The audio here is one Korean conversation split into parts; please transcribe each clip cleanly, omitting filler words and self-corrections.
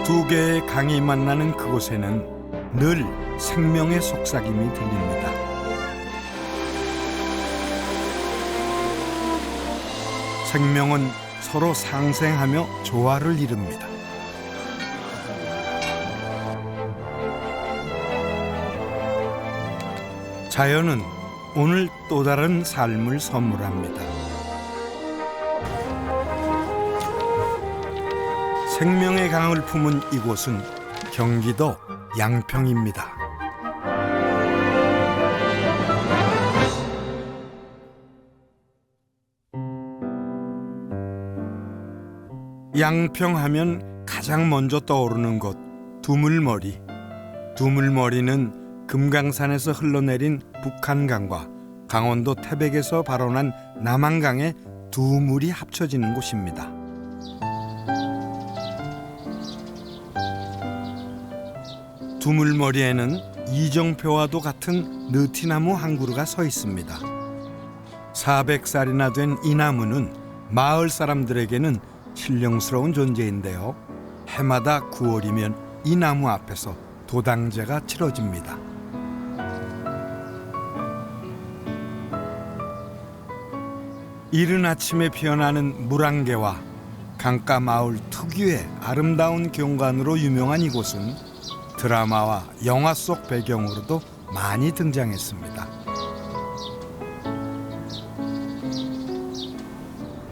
두 개의 강이 만나는 그곳에는 늘 생명의 속삭임이 들립니다. 생명은 서로 상생하며 조화를 이룹니다. 자연은 오늘 또 다른 삶을 선물합니다. 생명의 강을 품은 이곳은 경기도 양평입니다. 양평하면 가장 먼저 떠오르는 곳 두물머리. 두물머리는 금강산에서 흘러내린 북한강과 강원도 태백에서 발원한 남한강의 두 물이 합쳐지는 곳입니다. 두물머리에는 이정표와도 같은 느티나무 한 그루가 서 있습니다. 400살이나 된 이 나무는 마을 사람들에게는 신령스러운 존재인데요. 해마다 9월이면 이 나무 앞에서 도당제가 치러집니다. 이른 아침에 피어나는 물안개와 강가 마을 특유의 아름다운 경관으로 유명한 이곳은 드라마와 영화 속 배경으로도 많이 등장했습니다.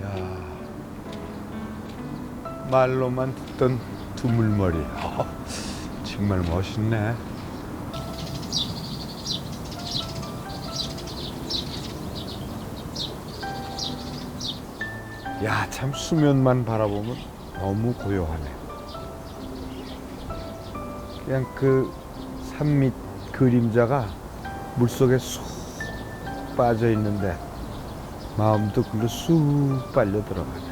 야, 말로만 듣던 두물머리. 정말 멋있네. 야, 참 수면만 바라보면 너무 고요하네. 그냥 그 산밑 그림자가 물속에 쑥 빠져 있는데 마음도 글로 쑥 빨려 들어가네.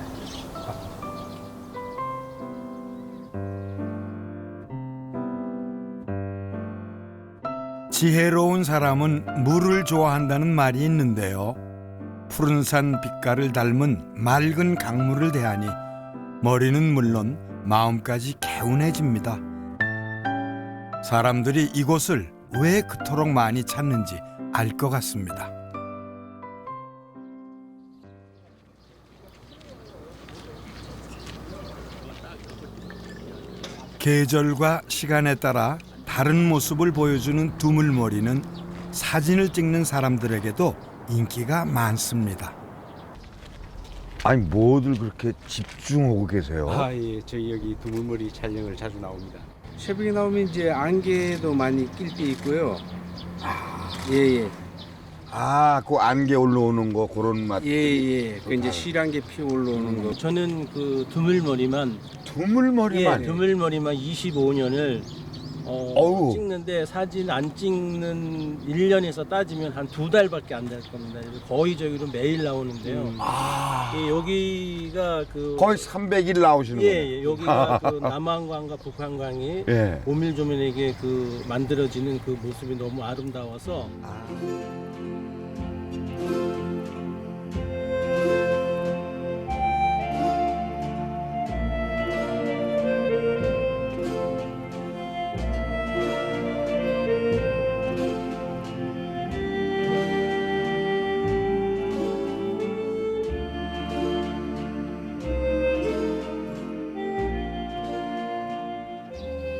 지혜로운 사람은 물을 좋아한다는 말이 있는데요. 푸른 산 빛깔을 닮은 맑은 강물을 대하니 머리는 물론 마음까지 개운해집니다. 사람들이 이곳을 왜 그토록 많이 찾는지 알 것 같습니다. 계절과 시간에 따라 다른 모습을 보여주는 두물머리는 사진을 찍는 사람들에게도 인기가 많습니다. 아니, 뭐들 그렇게 집중하고 계세요? 예, 저희 여기 두물머리 촬영을 자주 나옵니다. 새벽에 나오면 이제 안개도 많이 낄 때 있고요. 예. 아, 그 안개 올라오는 거 그런 맛. 예. 그 이제 실안개 피어 올라오는 거. 저는 그 두물머리만 두물머리만. 두물머리만 25년을 어우. 찍는데 사진 안 찍는 1년에서 따지면 한 2달밖에 안 될 겁니다. 거의 저기로 매일 나오는데요. 예, 여기가 그 거의 300일 나오시는 거예요. 예, 여기가 그 남한강과 북한강이 예. 오밀조밀하게 그 만들어지는 그 모습이 너무 아름다워서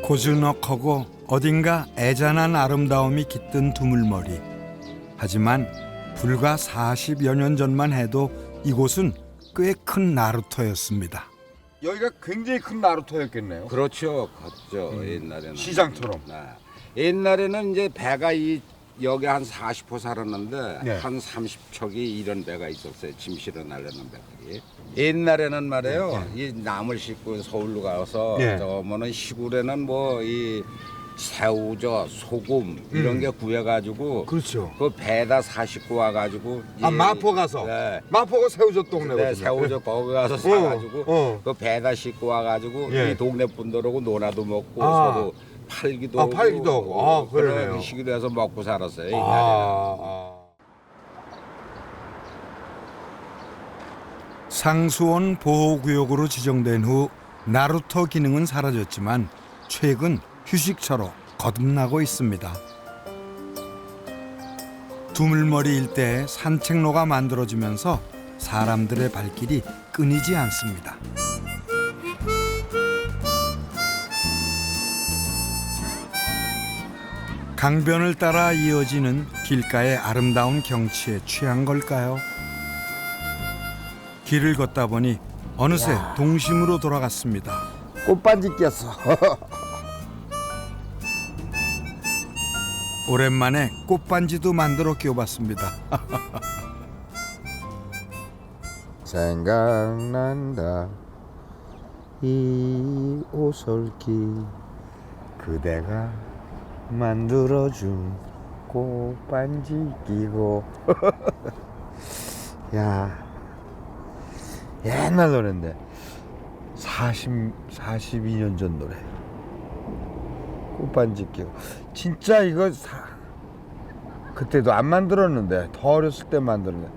고즈넉하고 어딘가 애잔한 아름다움이 깃든 두물머리. 하지만 불과 40여 년 전만 해도 이곳은 꽤 큰 나루터였습니다. 여기가 굉장히 큰 나루터였겠네요. 그렇죠. 컸죠. 옛날에는. 시장처럼. 옛날에는 이제 배가 여기 한 40호 살았는데 네. 한 30척이 이런 배가 있었어요. 짐 실어 나르는 배들이. 옛날에는 말이에요. 이 나물 싣고 서울로 가서 네. 저뭐는 시골에는 뭐 이 새우젓, 소금 이런 게 구해가지고 그렇죠. 그 배에다 사싣고 와가지고 마포 가서. 네. 마포가 새우젓 동네거든요. 네, 새우젓 거기 가서 사가지고 그 배에다 싣고 와가지고 예. 이 동네 분들하고 논아도 먹고 아. 서로 팔기도 아, 하고 팔기도 하고. 그러네요. 그런 식으로 해서 먹고 살았어요. 옛날에는. 상수원 보호구역으로 지정된 후 나루터 기능은 사라졌지만 최근 휴식처로 거듭나고 있습니다. 두물머리 일대에 산책로가 만들어지면서 사람들의 발길이 끊이지 않습니다. 강변을 따라 이어지는 길가의 아름다운 경치에 취한 걸까요? 길을 걷다 보니 어느새 동심으로 돌아갔습니다. 꽃반지 꼈어. 오랜만에 꽃반지도 만들어 끼워봤습니다. 생각난다 이 오솔길 그대가 만들어준 꽃반지 끼고. 야, 옛날 노래인데 42년 전 노래. 꽃반지 끼고 진짜 이거 그때도 안 만들었는데 더 어렸을 때 만들었는데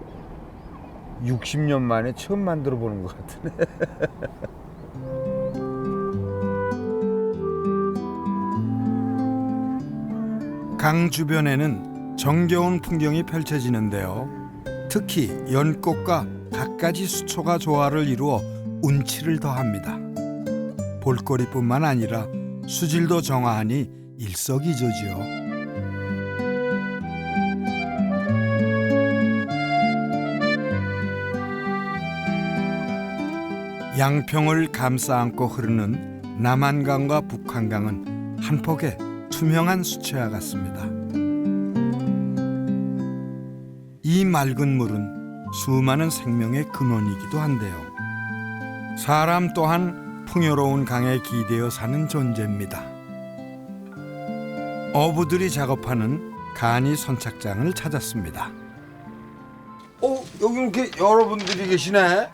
60년 만에 처음 만들어 보는 것 같으네. 강 주변에는 정겨운 풍경이 펼쳐지는데요. 특히 연꽃과 갖가지 수초가 조화를 이루어 운치를 더합니다. 볼거리뿐만 아니라 수질도 정화하니 일석이조지요. 양평을 감싸 안고 흐르는 남한강과 북한강은 한 폭의 투명한 수채화 같습니다. 이 맑은 물은 수많은 생명의 근원이기도 한데요. 사람 또한 풍요로운 강에 기대어 사는 존재입니다. 어부들이 작업하는 간이 선착장을 찾았습니다. 여기 이렇게 여러분들이 계시네.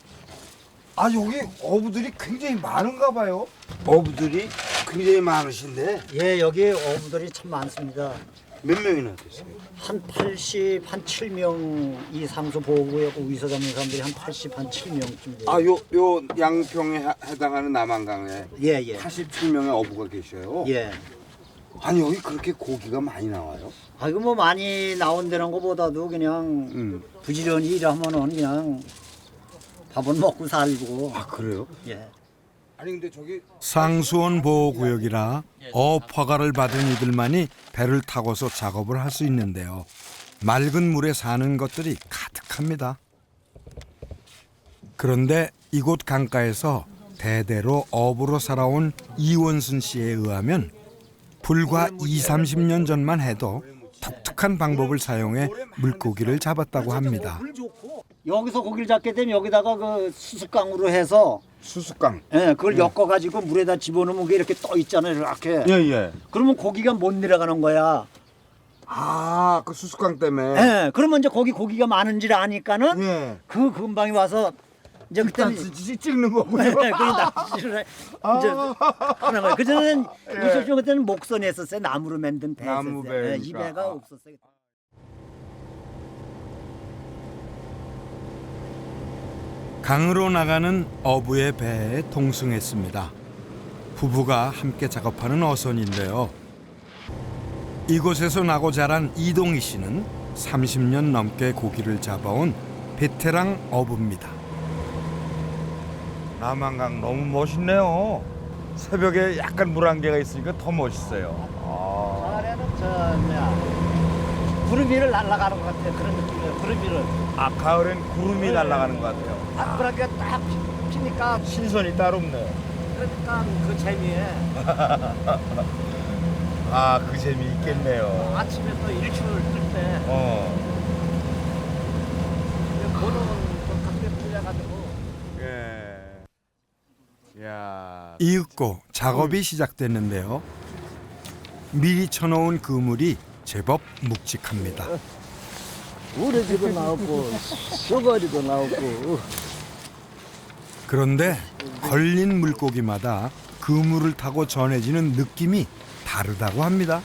아, 여기 어부들이 굉장히 많은가 봐요. 어부들이 굉장히 많으신데 예, 여기 어부들이 참 많습니다. 몇 명이나 되세요? 한 80, 한 7명 이상수 보호구역 위서 잡는 사람들이 한 80, 한 7명쯤 돼요. 아, 요 양평에 해당하는 남한강에 예, 예. 87명의 어부가 계셔요. 예. 아니, 여기 그렇게 고기가 많이 나와요? 아, 이거 뭐 많이 나온다는 것보다도 그냥 부지런히 일하면은 그냥 밥은 먹고 살고. 아, 그래요? 예. 아니, 근데 저기 상수원 보호구역이라 어업 허가를 받은 이들만이 배를 타고서 작업을 할 수 있는데요. 맑은 물에 사는 것들이 가득합니다. 그런데 이곳 강가에서 대대로 어부로 살아온 이원순 씨에 의하면 불과 20-30년 전만 해도 독특한 방법을 사용해 물고기를 잡았다고 합니다. 여기서 고기를 잡게 되면 여기다가 그 수수깡으로 해서 수수깡. 예, 그걸 엮어가지고 물에다 집어넣으면 그게 이렇게 떠 있잖아요, 이렇게. 예, 예. 그러면 고기가 못 내려가는 거야. 아, 그 수수깡 때문에. 예, 그러면 이제 거기 고기가 많은지를 아니까는 예. 그 근방에 와서 이제 그때는 찍는 거고요. 그 낚시를 이제 하는 거예요. 그전에는 우선 그때는 목선에 했었어요. 나무로 만든 배. 나무 배니까. 이 배가 없었어요. 강으로 나가는 어부의 배에 동승했습니다. 부부가 함께 작업하는 어선인데요. 이곳에서 나고 자란 이동희 씨는 30년 넘게 고기를 잡아온 베테랑 어부입니다. 남한강 너무 멋있네요. 새벽에 약간 물안개가 있으니까 더 멋있어요. 가을에는 저 뭐야 구름 위를 날아가는 것 같아요. 그런 느낌이에요. 구름 위를. 아, 가을엔 구름이 날아가는 것 같아요. 그렇게 딱 피니까 신선이 따로 없네. 그러니까 그 재미에 아, 그 재미 있겠네요. 아침에 또 일출을 뜰때 보는 것 같게 풀려가지고. 예. 야. 이윽고 작업이 시작됐는데요. 미리 쳐놓은 그물이 제법 묵직합니다. 우레지도 나오고 쏘가리도 나오고. 그런데 걸린 물고기마다 그물을 타고 전해지는 느낌이 다르다고 합니다.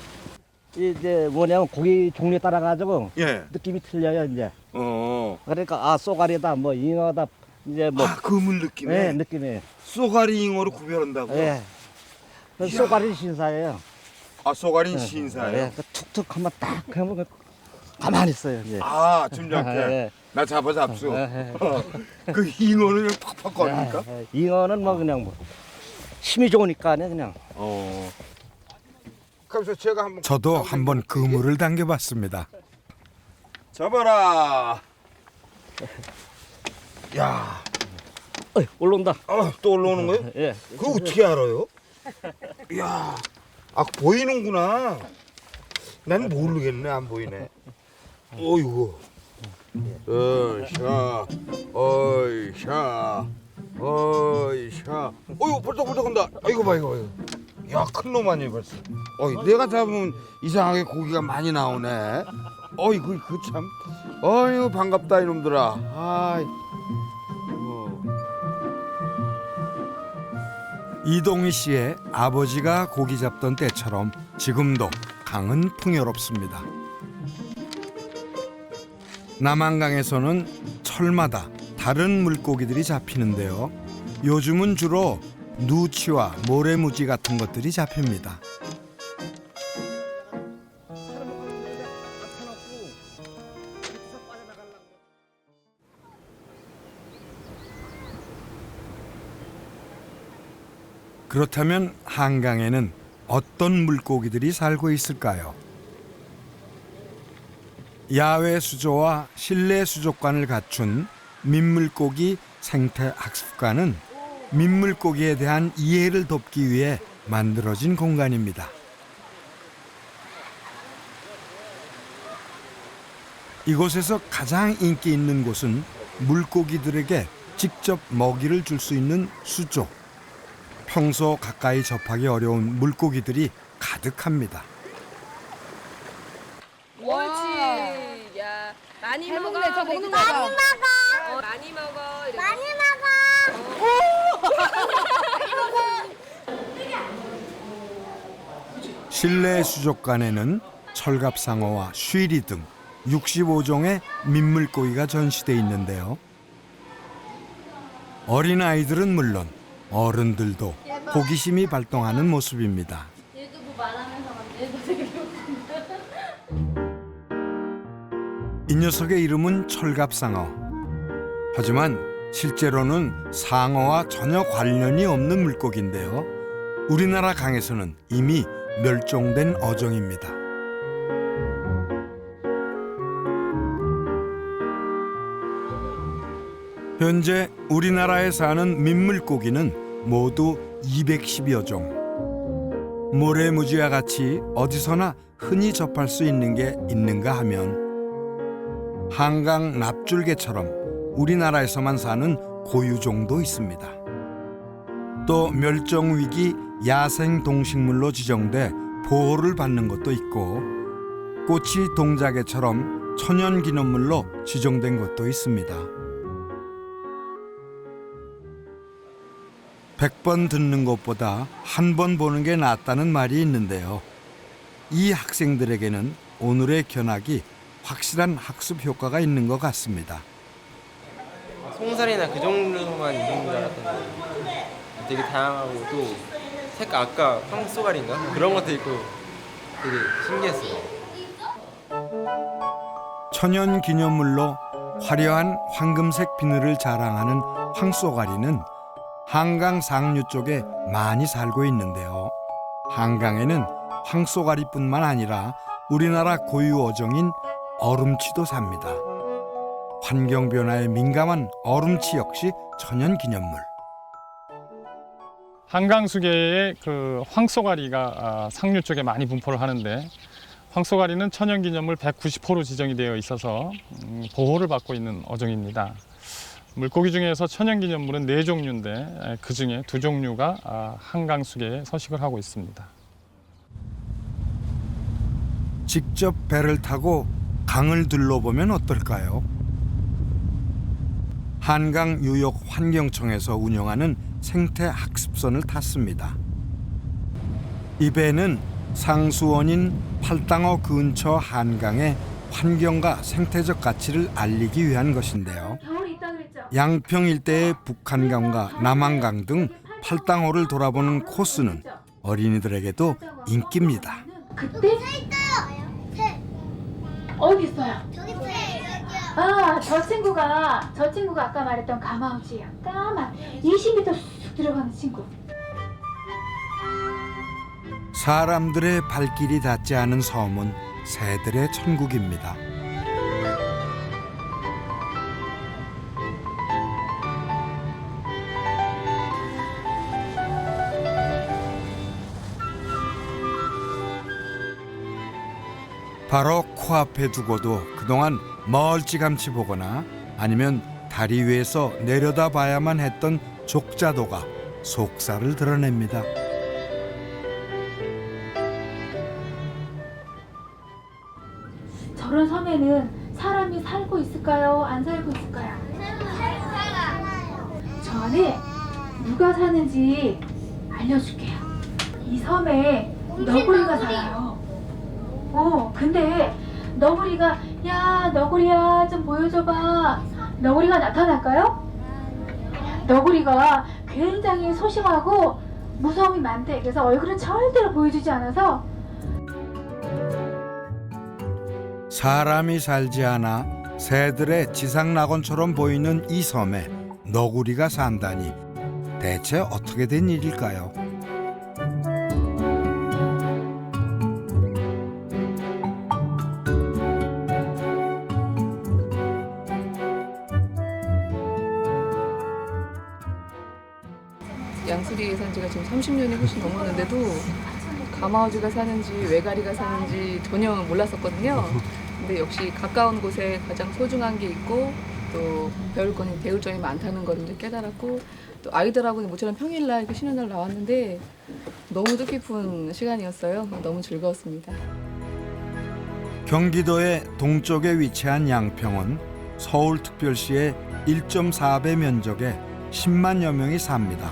이제 뭐냐면 고기 종류에 따라 가지고 예. 느낌이 틀려요 이제. 어. 그러니까 아 쏘가리다 뭐 잉어다 이제 뭐 그물 느낌에 예, 느낌이에요. 쏘가리 잉어로 구별한다고요? 예. 그 쏘가리 신사예요. 아 쏘가리 신사예요? 예, 그 툭툭 하면 딱 하면 그 가만히 있어요. 이제. 짐작해. 예. 나 잡수. 예, 그 잉어는 그냥 팍팍 거립니까? 예. 잉어는 뭐 그냥 뭐 힘이 좋으니까 그냥. 그래서 제가 한번 저도 한번 그물을 당겨봤습니다. 잡아라. 야, 올라온다. 또 올라오는 거예요? 예. 그거 어떻게 알아요? 야, 보이는구나. 난 모르겠네, 안 보이네. 어이구. 어이샤, 어이샤, 어이샤. 어이구, 벌떡벌떡 한다. 아이고 봐, 이거. 야, 큰 놈 아니에요, 벌써. 내가 잡으면 이상하게 고기가 많이 나오네. 어이구, 그 참. 어이구, 반갑다, 이놈들아. 아이. 이동희 씨의 아버지가 고기 잡던 때처럼 지금도 강은 풍요롭습니다. 남한강에서는 철마다 다른 물고기들이 잡히는데요. 요즘은 주로 누치와 모래무지 같은 것들이 잡힙니다. 그렇다면 한강에는 어떤 물고기들이 살고 있을까요? 야외 수조와 실내 수족관을 갖춘 민물고기 생태학습관은 민물고기에 대한 이해를 돕기 위해 만들어진 공간입니다. 이곳에서 가장 인기 있는 곳은 물고기들에게 직접 먹이를 줄 수 있는 수조. 평소 가까이 접하기 어려운 물고기들이 가득합니다. 옳지. 야, 많이 먹어. 먹네, 저 먹는 거 봐. 많이 먹어. 많이 먹어. 이렇게. 많이 먹어. 실내 수족관에는 철갑상어와 쉬리 등 65종의 민물고기가 전시돼 있는데요. 어린아이들은 물론 어른들도 호기심이 발동하는 모습입니다. 얘도 뭐 말하면서 얘도 되게 이 녀석의 이름은 철갑상어. 하지만 실제로는 상어와 전혀 관련이 없는 물고기인데요. 우리나라 강에서는 이미 멸종된 어종입니다. 현재 우리나라에 사는 민물고기는 모두 210여 종. 모래무지와 같이 어디서나 흔히 접할 수 있는 게 있는가 하면 한강 납줄개처럼 우리나라에서만 사는 고유종도 있습니다. 또 멸종위기 야생동식물로 지정돼 보호를 받는 것도 있고 꼬치 동자개처럼 천연기념물로 지정된 것도 있습니다. 100번 듣는 것보다 한 번 보는 게 낫다는 말이 있는데요. 이 학생들에게는 오늘의 견학이 확실한 학습 효과가 있는 것 같습니다. 송살이나 그 정도만 있는 줄 알았는데 되게 다양하고 또 색깔 아까 황소가리인가? 그런 것도 있고 되게 신기했어요. 천연기념물로 화려한 황금색 비늘을 자랑하는 황쏘가리는 한강 상류 쪽에 많이 살고 있는데요. 한강에는 황쏘가리뿐만 아니라 우리나라 고유 어종인 얼음치도 삽니다. 환경 변화에 민감한 얼음치 역시 천연기념물. 한강수계에 그 황쏘가리가 상류 쪽에 많이 분포를 하는데 황쏘가리는 천연기념물 190호로 지정이 되어 있어서 보호를 받고 있는 어종입니다. 물고기 중에서 천연기념물은 4종류인데 그중에 2종류가 한강수계에 서식을 하고 있습니다. 직접 배를 타고 강을 둘러보면 어떨까요? 한강유역환경청에서 운영하는 생태학습선을 탔습니다. 이 배는 상수원인 팔당어 근처 한강의 환경과 생태적 가치를 알리기 위한 것인데요. 겨울이 있다 그랬죠? 양평 일대의 북한강과 남한강 등 팔당호를 돌아보는 코스는 어린이들에게도 인기입니다. 그때 어디 있어요? 아, 저 친구가 아까 말했던 가마우지예요. 까만 20m 쑥 들어가는 친구. 사람들의 발길이 닿지 않은 섬은 새들의 천국입니다. 바로 코앞에 두고도 그동안 멀찌감치 보거나 아니면 다리 위에서 내려다봐야만 했던 족자도가 속살을 드러냅니다. 저런 섬에는 사람이 살고 있을까요? 안 살고 있을까요? 저 안에 누가 사는지 알려줄게요. 이 섬에 너구리가 살아요. 근데 너구리가 야 너구리야 좀 보여줘봐. 너구리가 나타날까요? 너구리가 굉장히 소심하고 무서움이 많대. 그래서 얼굴은 절대로 보여주지 않아서 사람이 살지 않아 새들의 지상낙원처럼 보이는 이 섬에 너구리가 산다니 대체 어떻게 된 일일까요? 양수리에 산 지가 지금 30년이 훨씬 넘었는데도 가마우지가 사는지 외가리가 사는지 전혀 몰랐었거든요. 근데 역시 가까운 곳에 가장 소중한 게 있고 또 배울 점이 많다는 걸 이제 깨달았고 또 아이들하고는 모처럼 평일날 이렇게 쉬는 날 나왔는데 너무 뜻깊은 시간이었어요. 너무 즐거웠습니다. 경기도의 동쪽에 위치한 양평은 서울특별시의 1.4배 면적에 10만여 명이 삽니다.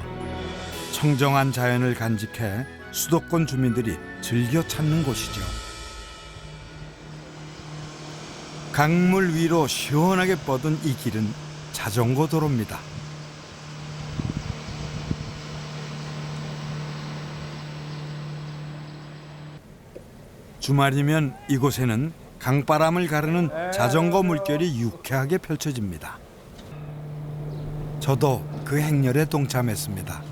청정한 자연을 간직해 수도권 주민들이 즐겨 찾는 곳이죠. 강물 위로 시원하게 뻗은 이 길은 자전거 도로입니다. 주말이면 이곳에는 강바람을 가르는 자전거 물결이 유쾌하게 펼쳐집니다. 저도 그 행렬에 동참했습니다.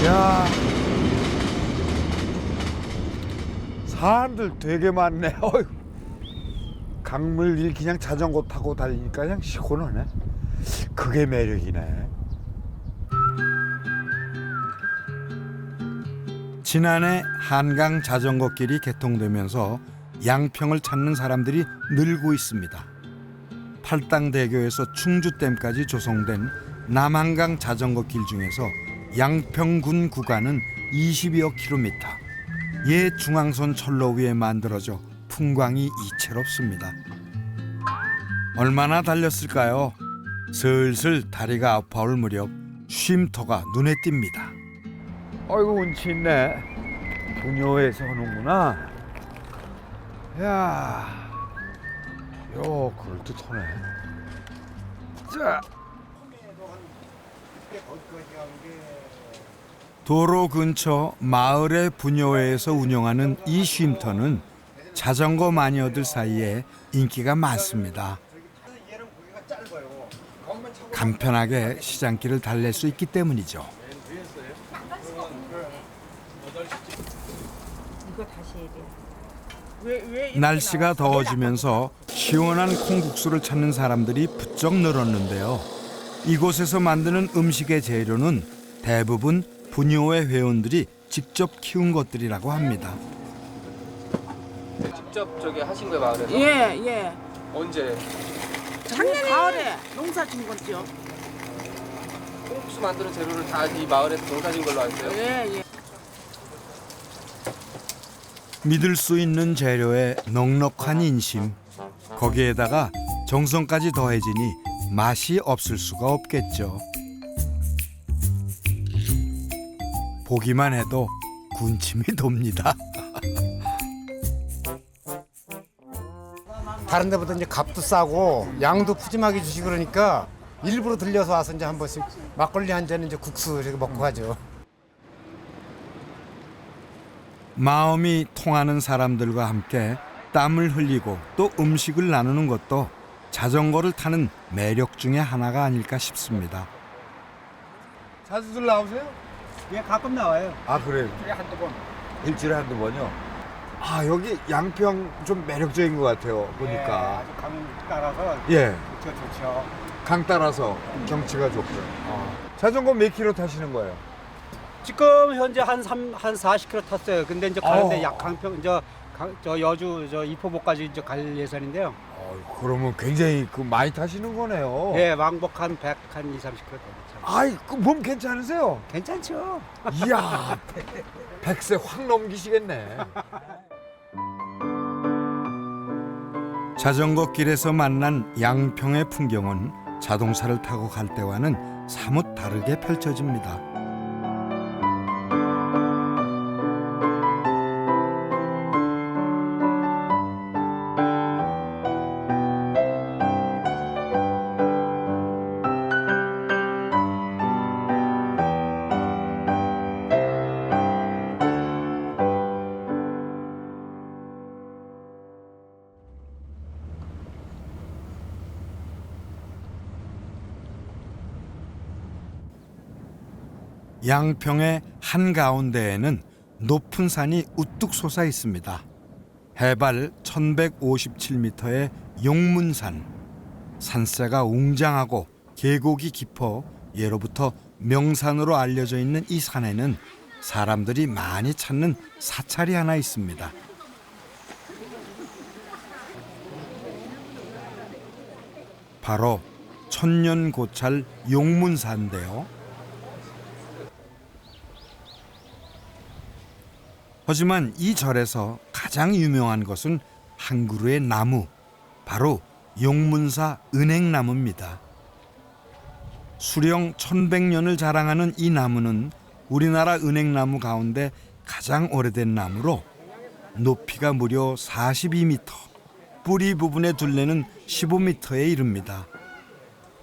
야, 사람들 되게 많네. 어휴. 강물 길 그냥 자전거 타고 달리니까 그냥 시원하네. 그게 매력이네. 지난해 한강 자전거길이 개통되면서 양평을 찾는 사람들이 늘고 있습니다. 팔당대교에서 충주댐까지 조성된 남한강 자전거길 중에서 양평군 구간은 20여 킬로미터. 옛 중앙선 철로 위에 만들어져 풍광이 이채롭습니다. 얼마나 달렸을까요? 슬슬 다리가 아파올 무렵 쉼터가 눈에 띕니다. 아이고 운치 있네. 분효에서 하는구나. 야, 요 그럴듯하네. 자, 도로 근처 마을의 분효회에서 운영하는 이 쉼터는 자전거 마니어들 사이에 인기가 많습니다. 간편하게 시장길을 달랠 수 있기 때문이죠. 날씨가 더워지면서 시원한 콩국수를 찾는 사람들이 부쩍 늘었는데요. 이곳에서 만드는 음식의 재료는 대부분 분효회 회원들이 직접 키운 것들이라고 합니다. 직접 저기 하신 거예요, 마을에서? 예. 언제? 작년 가을에 농사 진 거죠. 콩국수 만드는 재료를 다 이 마을에서 농사진 걸로 알았어요? 예. 믿을 수 있는 재료에 넉넉한 인심, 거기에다가 정성까지 더해지니 맛이 없을 수가 없겠죠. 보기만 해도 군침이 돕니다. 다른 데보다 이제 값도 싸고 양도 푸짐하게 주시고 그러니까 일부러 들려서 와서 이제 한 번씩 막걸리 한 잔 이제 국수 이렇게 먹고 가죠. 마음이 통하는 사람들과 함께 땀을 흘리고 또 음식을 나누는 것도 자전거를 타는 매력 중에 하나가 아닐까 싶습니다. 자주들 나오세요? 예, 가끔 나와요. 아 그래요? 한두 번. 일주일에 한두 번요? 아 여기 양평 좀 매력적인 것 같아요 보니까. 아주 강 따라서 예. 좋죠. 강 따라서 경치가 좋고요. 자전거 몇 킬로 타시는 거예요? 지금 현재 한 40km 탔어요. 근데 이제 가는데 약 강평 저 여주 저 이포복까지 이제 갈 예산인데요. 그러면 굉장히 많이 타시는 거네요. 예, 왕복 한 2, 30km 됩니다. 아이 몸 괜찮으세요? 괜찮죠. 이야 100세 확 넘기시겠네. 자전거 길에서 만난 양평의 풍경은 자동차를 타고 갈 때와는 사뭇 다르게 펼쳐집니다. 양평의 한가운데에는 높은 산이 우뚝 솟아 있습니다. 해발 1157m의 용문산. 산세가 웅장하고 계곡이 깊어 예로부터 명산으로 알려져 있는 이 산에는 사람들이 많이 찾는 사찰이 하나 있습니다. 바로 천년고찰 용문사인데요. 하지만 이 절에서 가장 유명한 것은 한 그루의 나무, 바로 용문사 은행나무입니다. 수령 1100년을 자랑하는 이 나무는 우리나라 은행나무 가운데 가장 오래된 나무로 높이가 무려 42m, 뿌리 부분의 둘레는 15m에 이릅니다.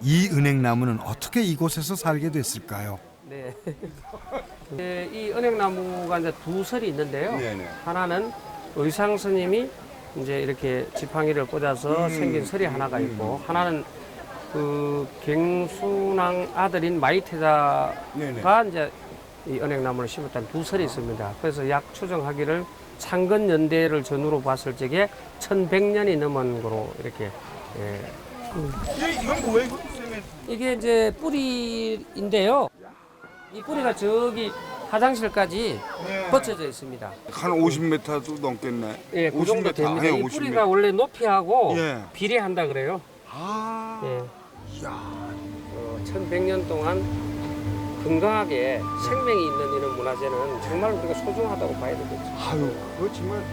이 은행나무는 어떻게 이곳에서 살게 됐을까요? 네. 이 은행나무가 이제 두 설이 있는데요. 네네. 하나는 의상 스님이 이제 이렇게 지팡이를 꽂아서 생긴 설이 하나가 있고, 하나는 그 갱순왕 아들인 마이태자가 이제 이 은행나무를 심었다는 두 설이 있습니다. 그래서 약 추정하기를 창건 연대를 전후로 봤을 적에 1100년이 넘은 거로 이렇게. 예. 이건 뭐예요? 이게 이제 뿌리인데요. 이 뿌리가 저기 화장실까지 뻗쳐져 있습니다. 한 50m도 넘겠네. 예, 그 정도 50m. 됩니다. 아니, 이 50m. 뿌리가 원래 높이하고 예. 비례한다 그래요. 아. 예. 이야. 1100년 동안 건강하게 생명이 있는 이런 문화재는 정말 우리가 소중하다고 봐야 되겠죠. 아유, 그거 정말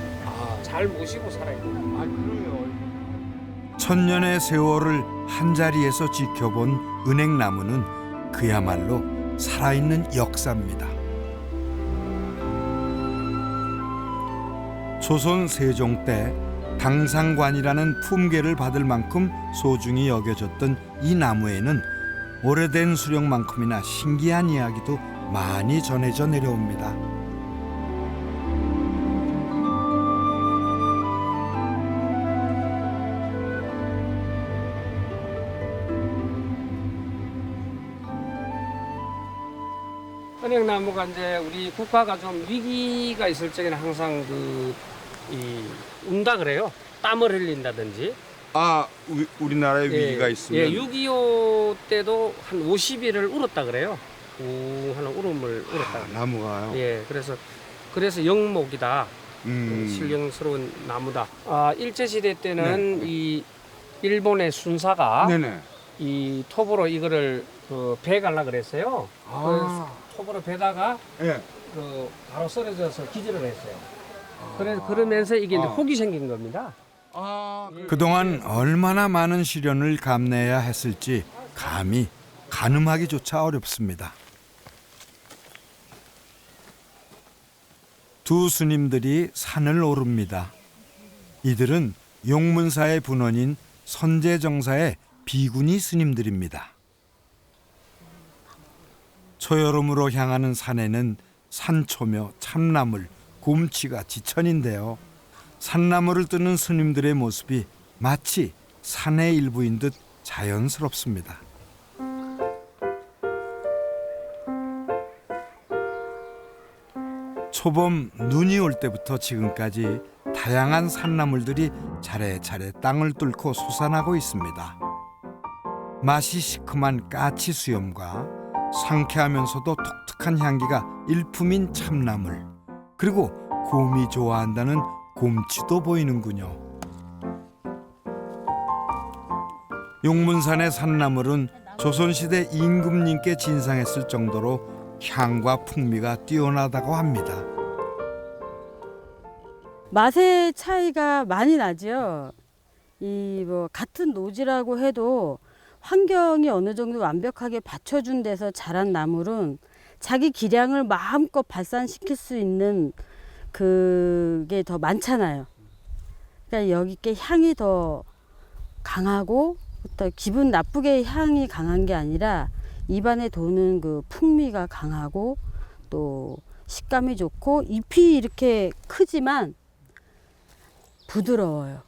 잘 모시고 살아야 돼요. 아, 그래요. 천년의 세월을 한자리에서 지켜본 은행나무는 그야말로 살아있는 역사입니다. 조선 세종 때 당상관이라는 품계를 받을 만큼 소중히 여겨졌던 이 나무에는 오래된 수령만큼이나 신기한 이야기도 많이 전해져 내려옵니다. 은행나무가 이제 우리 국가가 좀 위기가 있을 적에는 항상 운다 그래요. 땀을 흘린다든지. 아, 우리나라에 위기가 있으면. 예, 6.25 때도 한 50일을 울었다 그래요. 하는 울음을 울었다. 나무가요? 예, 그래서 영목이다. 신령스러운 나무다. 일제시대 때는 이 일본의 순사가 이 톱으로 이거를 배 갈라 그랬어요. 톱으로 베다가 바로 쓰러져서 기절을 했어요. 그러면서 이게 이제 혹이 생긴 겁니다. 그동안 얼마나 많은 시련을 감내해야 했을지 감히 가늠하기조차 어렵습니다. 두 스님들이 산을 오릅니다. 이들은 용문사의 분원인 선제정사의 비구니 스님들입니다. 초여름으로 향하는 산에는 산초며 참나물, 곰치가 지천인데요. 산나물을 뜨는 스님들의 모습이 마치 산의 일부인 듯 자연스럽습니다. 초봄 눈이 올 때부터 지금까지 다양한 산나물들이 차례차례 땅을 뚫고 솟아나고 있습니다. 맛이 시큼한 까치 수염과 상쾌하면서도 독특한 향기가 일품인 참나물, 그리고 곰이 좋아한다는 곰치도 보이는군요. 용문산의 산나물은 조선시대 임금님께 진상했을 정도로 향과 풍미가 뛰어나다고 합니다. 맛의 차이가 많이 나죠. 이 뭐 같은 노지라고 해도 환경이 어느 정도 완벽하게 받쳐준 데서 자란 나물은 자기 기량을 마음껏 발산시킬 수 있는 그게 더 많잖아요. 그러니까 여기 게 향이 더 강하고 또 기분 나쁘게 향이 강한 게 아니라 입안에 도는 그 풍미가 강하고 또 식감이 좋고 잎이 이렇게 크지만 부드러워요.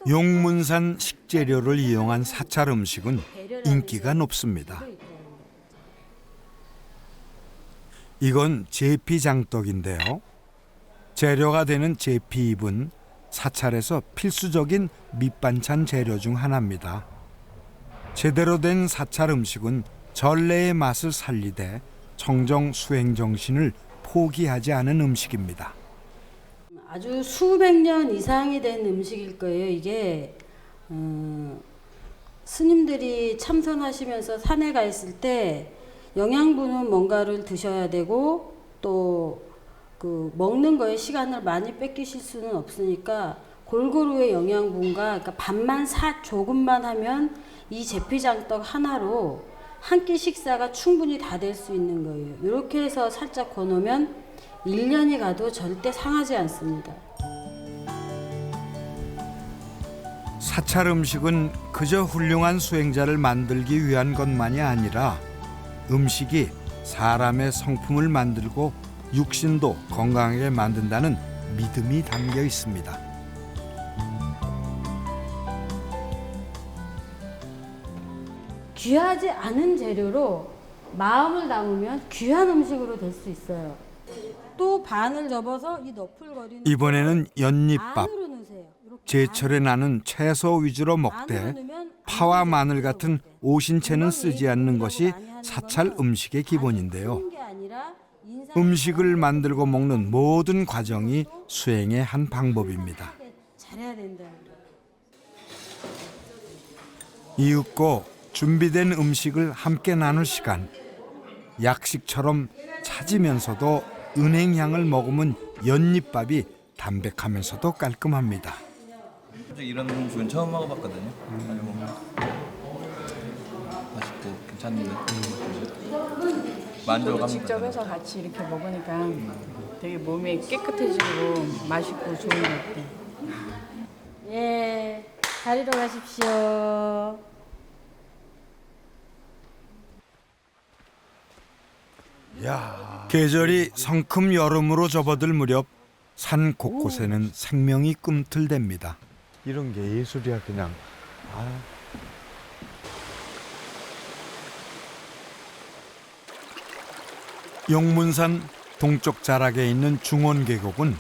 용문산 식재료를 이용한 사찰 음식은 인기가 높습니다. 이건 제피장떡인데요. 재료가 되는 제피잎은 사찰에서 필수적인 밑반찬 재료 중 하나입니다. 제대로 된 사찰 음식은 전래의 맛을 살리되 청정 수행 정신을 포기하지 않은 음식입니다. 아주 수백 년 이상이 된 음식일 거예요. 이게 스님들이 참선하시면서 산에 가 있을 때 영양분은 뭔가를 드셔야 되고 또 그 먹는 거에 시간을 많이 뺏기실 수는 없으니까 골고루의 영양분과 그러니까 밥만 조금만 하면 이 제피장떡 하나로 한 끼 식사가 충분히 다 될 수 있는 거예요. 이렇게 해서 살짝 거놓으면 1년이 가도 절대 상하지 않습니다. 사찰 음식은 그저 훌륭한 수행자를 만들기 위한 것만이 아니라 음식이 사람의 성품을 만들고 육신도 건강하게 만든다는 믿음이 담겨 있습니다. 귀하지 않은 재료로 마음을 담으면 귀한 음식으로 될 수 있어요. 또 반을 접어서 이 너풀거리는 이번에는 연잎밥, 안으로 넣으세요. 이렇게 제철에 나는 채소 위주로 먹되 파와 마늘 같은 오신채는 쓰지 않는 것이 사찰 음식의 기본인데요. 음식을 만들고 먹는 모든 과정이 수행의 한 방법입니다. 잘해야 된다. 이윽고 준비된 음식을 함께 나눌 시간. 약식처럼 차지면서도 은행향을 머금은 연잎밥이 담백하면서도 깔끔합니다. 이런 음식은 처음 먹어봤거든요. 맛있고 괜찮은데 만족합니다. 직접 해서 같이 이렇게 먹으니까 되게 몸이 깨끗해지고 맛있고 좋은 것 같아요. 예, 자리로 가십시오. 계절이 성큼 여름으로 접어들 무렵 산 곳곳에는 생명이 꿈틀댑니다. 이런 게 예술이야 그냥. 용문산 동쪽 자락에 있는 중원계곡은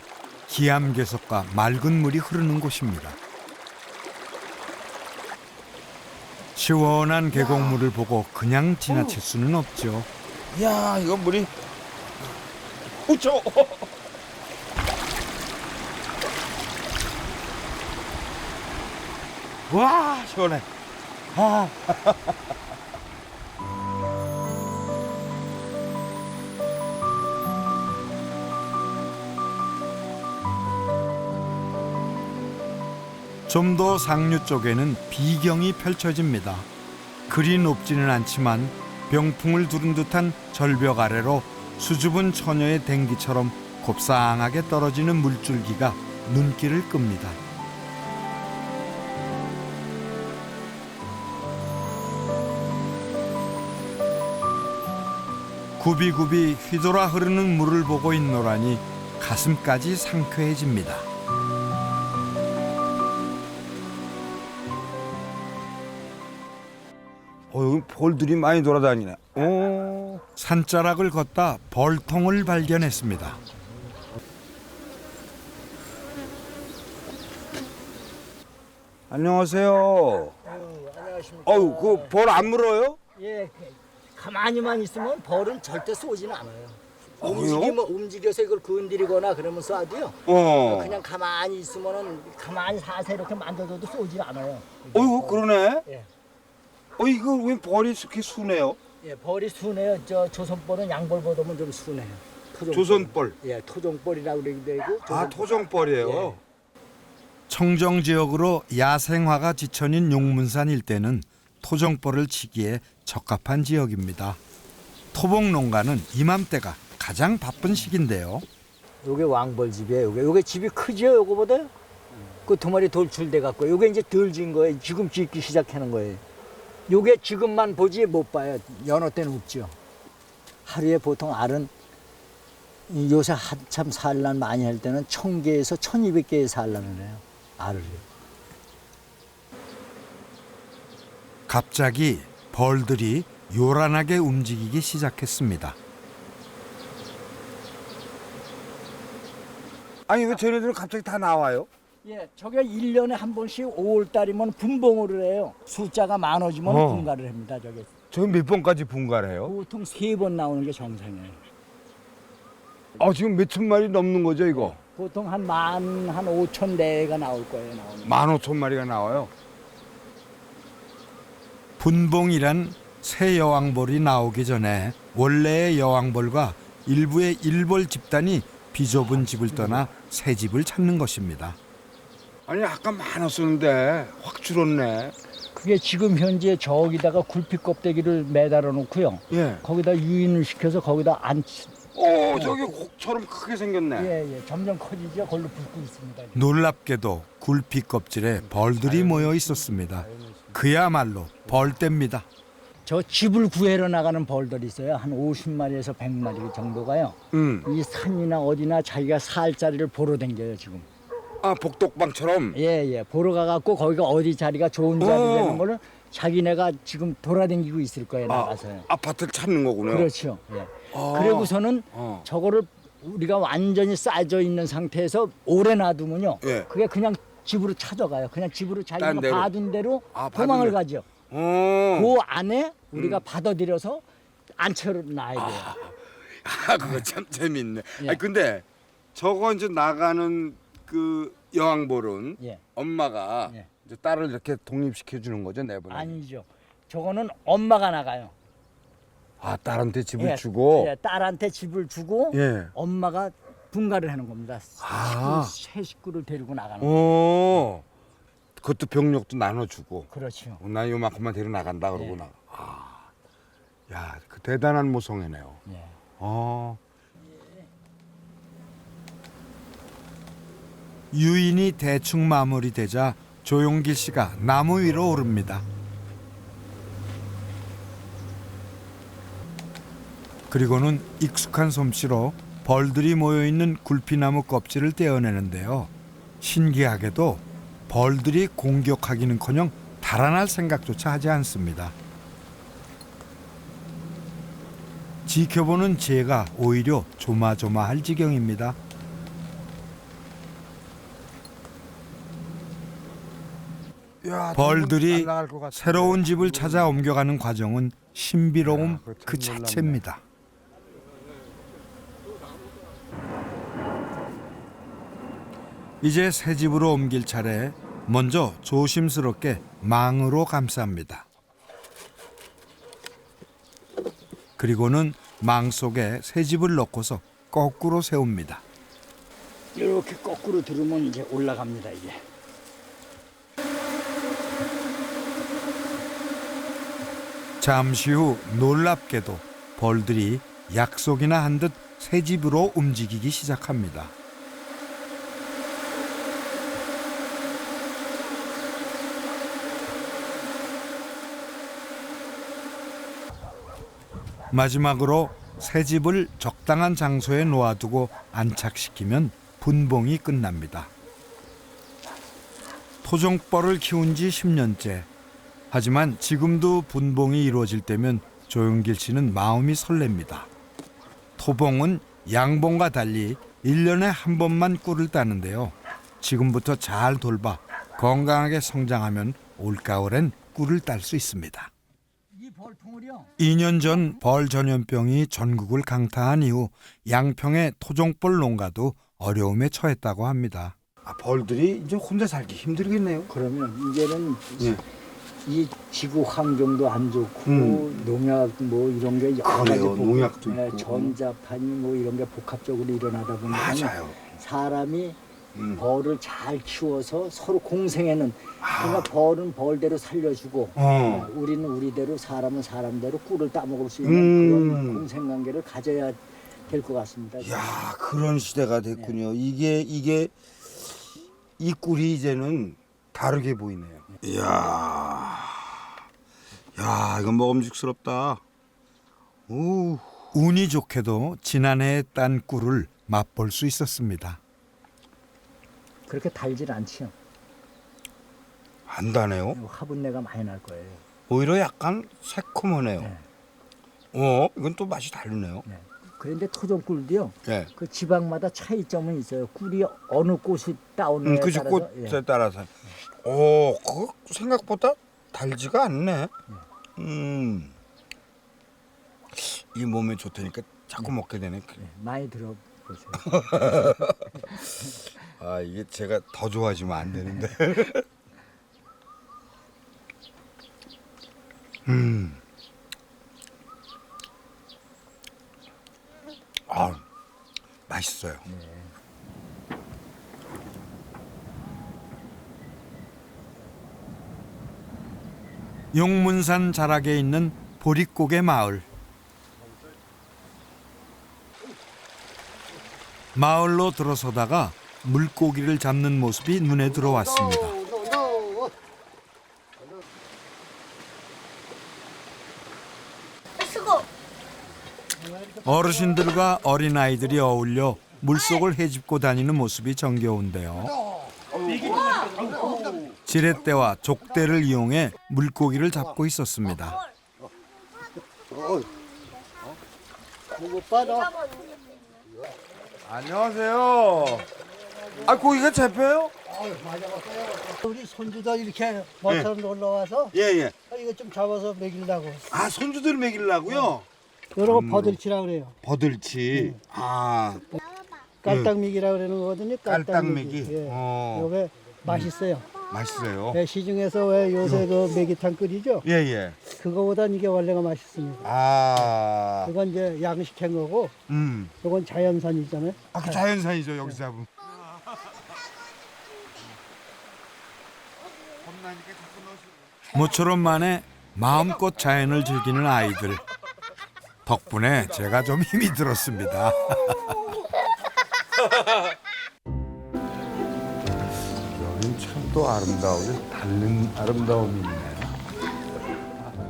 기암괴석과 맑은 물이 흐르는 곳입니다. 시원한 계곡물을 보고 그냥 지나칠 수는 없죠. 이야, 이거 물이 우쩌. 와, 시원해. 아. 좀 더 상류 쪽에는 비경이 펼쳐집니다. 그리 높지는 않지만 병풍을 두른 듯한 절벽 아래로 수줍은 처녀의 댕기처럼 곱상하게 떨어지는 물줄기가 눈길을 끕니다. 굽이굽이 휘돌아 흐르는 물을 보고 있노라니 가슴까지 상쾌해집니다. 여기 벌들이 많이 돌아다니네. 산자락을 걷다 벌통을 발견했습니다. 안녕하세요. 안녕하십니까. 그 벌 안 물어요? 예, 가만히만 있으면 벌은 절대 쏘지는 않아요. 그래요? 움직여서 이걸 건드리거나 그러면 쏴도요. 그냥 가만히 있으면은 가만히 사세 이렇게 만져줘도 쏘질 않아요. 그러네. 예. 이거 왜 벌이 이렇게 순해요? 예, 벌이 순해요. 저 조선벌은 양벌보다는 좀 순해요. 조선벌. 예, 토종벌이라고 그러기도 되고. 토종벌이에요. 예. 청정 지역으로 야생화가 지천인 용문산 일대는 토종벌을 치기에 적합한 지역입니다. 토복 농가는 이맘때가 가장 바쁜 시기인데요. 요게 왕벌집이에요. 요게 집이 크죠, 요거보다? 그 두 마리 돌출돼 갖고 요게 이제 덜 진 거예요. 지금 짓기 시작하는 거예요. 요게 지금만 보지 못 봐요. 연어 때는 없죠. 하루에 보통 알은 요새 한참 산란 많이 할 때는 1000개에서 1200개의 산란을 해요. 알을. 갑자기 벌들이 요란하게 움직이기 시작했습니다. 아니 왜 쟤네들은 갑자기 다 나와요? 예, 저게 1년에 한 번씩 5월달이면 분봉을 해요. 숫자가 많아지면 분갈을 합니다. 저게 몇 번까지 분갈해요? 보통 3번 나오는 게 정상이에요. 지금 몇천 마리 넘는 거죠 이거? 보통 한 15,000대가 나올 거예요. 15,000마리가 나와요? 분봉이란 새 여왕벌이 나오기 전에 원래의 여왕벌과 일부의 일벌 집단이 비좁은 집을 떠나 새 집을 찾는 것입니다. 아니 아까 많았었는데 확 줄었네. 그게 지금 현재 저기다가 굴피 껍데기를 매달아 놓고요. 예. 거기다 유인을 시켜서 거기다 저기 곡처럼 크게 생겼네. 예, 점점 커지죠. 걸로 붓고 있습니다. 놀랍게도 굴피 껍질에 벌들이 모여 있었습니다. 그야말로 벌떼입니다. 저 집을 구해러 나가는 벌들이 있어요. 한 50마리에서 100마리 정도가요. 이 산이나 어디나 자기가 살 자리를 보러 댕겨요 지금. 복덕방처럼? 예. 보러 가갖고 거기가 어디 자리가 좋은 자리라는 거를 자기네가 지금 돌아다니고 있을 거예요. 나가서요. 아파트를 찾는 거구나. 그렇죠. 예. 그리고서는 저거를 우리가 완전히 싸져 있는 상태에서 오래 놔두면요. 예. 그게 그냥 집으로 찾아가요. 그냥 집으로 자기가 데로. 봐둔 대로 도망을 가죠. 그 안에 우리가 받아들여서 앉혀놔야 돼요. 그거 참 재밌네. 예. 근데 저거 이제 나가는 그 여왕벌은 예. 엄마가 이제 딸을 이렇게 독립시켜 주는 거죠, 내보내. 아니죠. 저거는 엄마가 나가요. 딸한테 집을 주고. 예, 딸한테 집을 주고 예. 엄마가 분갈을 하는 겁니다. 새 식구를 데리고 나가는 거예요. 오. 그것도 병력도 나눠주고. 그렇죠. 나 요만큼만 데리고 나간다 그러고 나. 야, 그 대단한 모성애네요. 예. 유인이 대충 마무리되자 조용길 씨가 나무 위로 오릅니다. 그리고는 익숙한 솜씨로 벌들이 모여있는 굴피나무 껍질을 떼어내는데요. 신기하게도 벌들이 공격하기는커녕 달아날 생각조차 하지 않습니다. 지켜보는 제가 오히려 조마조마할 지경입니다. 벌들이 새로운 집을 찾아 옮겨가는 과정은 신비로움 그 자체입니다. 이제 새 집으로 옮길 차례. 먼저 조심스럽게 망으로 감쌉니다. 그리고는 망 속에 새 집을 넣고서 거꾸로 세웁니다. 이렇게 거꾸로 들으면 이제 올라갑니다. 이게. 잠시 후 놀랍게도 벌들이 약속이나 한 듯 새 집으로 움직이기 시작합니다. 마지막으로 새 집을 적당한 장소에 놓아두고 안착시키면 분봉이 끝납니다. 토종벌을 키운 지 10년째. 하지만 지금도 분봉이 이루어질 때면 조용길 씨는 마음이 설렙니다. 토봉은 양봉과 달리 1년에 한 번만 꿀을 따는데요. 지금부터 잘 돌봐 건강하게 성장하면 올가을엔 꿀을 딸 수 있습니다. 2년 전 벌 전염병이 전국을 강타한 이후 양평의 토종벌 농가도 어려움에 처했다고 합니다. 벌들이 이제 혼자 살기 힘들겠네요. 그러면 이제는 예. 이 지구 환경도 안 좋고 농약 뭐 이런 게 여러 가지 그래요. 농약도 있고. 전자판이 뭐 이런 게 복합적으로 일어나다 보니까 맞아요. 사람이 벌을 잘 키워서 서로 공생하는 그러니까 벌은 벌대로 살려주고 우리는 우리대로 사람은 사람대로 꿀을 따먹을 수 있는 그런 공생관계를 가져야 될 것 같습니다. 야, 그런 시대가 됐군요. 이게 이 꿀이 이제는 다르게 보이네요. 이야, 이건 먹음직스럽다. 오. 운이 좋게도 지난해에 딴 꿀을 맛볼 수 있었습니다. 그렇게 달질 않지요. 안 다네요. 화분내가 많이 날 거예요. 오히려 약간 새콤하네요. 이건 또 맛이 다르네요. 그런데 토종꿀도요. 네. 그 지방마다 차이점은 있어요. 꿀이 어느 꽃이 따오느냐에 그치, 따라서. 꽃에 따라서. 그거 생각보다 달지가 않네. 이 몸에 좋다니까 자꾸 먹게 되네. 많이 들어보세요. 이게 제가 더 좋아지면 안 되는데. 맛있어요. 용문산 자락에 있는 보릿고개 마을. 마을로 들어서다가 물고기를 잡는 모습이 눈에 들어왔습니다. 어르신들과 어린아이들이 어울려 물속을 헤집고 다니는 모습이 정겨운데요. 지렛대와 족대를 이용해 물고기를 잡고 있었습니다. 안녕하세요. 고기가 잡혀요? 우리 손주들 이렇게 모처럼 놀러 와서 예. 이거 좀 잡아서 먹이려고. 손주들 먹이려고요? 여러 거 버들치라고 그래요. 버들치. 깔딱미기라고 그러는 거거든요. 깔딱미기. 예. 요게 맛있어요. 맛있어요. 네, 시중에서 왜 요새 그 메기탕 끓이죠? 예. 그거보단 이게 원래가 맛있습니다. 그건 이제 양식한 거고, 이건 자연산이잖아요. 그 자연산이죠, 여기서 잡은. 모처럼 만에 마음껏 자연을 즐기는 아이들. 덕분에 제가 좀 힘이 들었습니다. 여긴 참 또 아름다우게 다른 아름다움이 있네.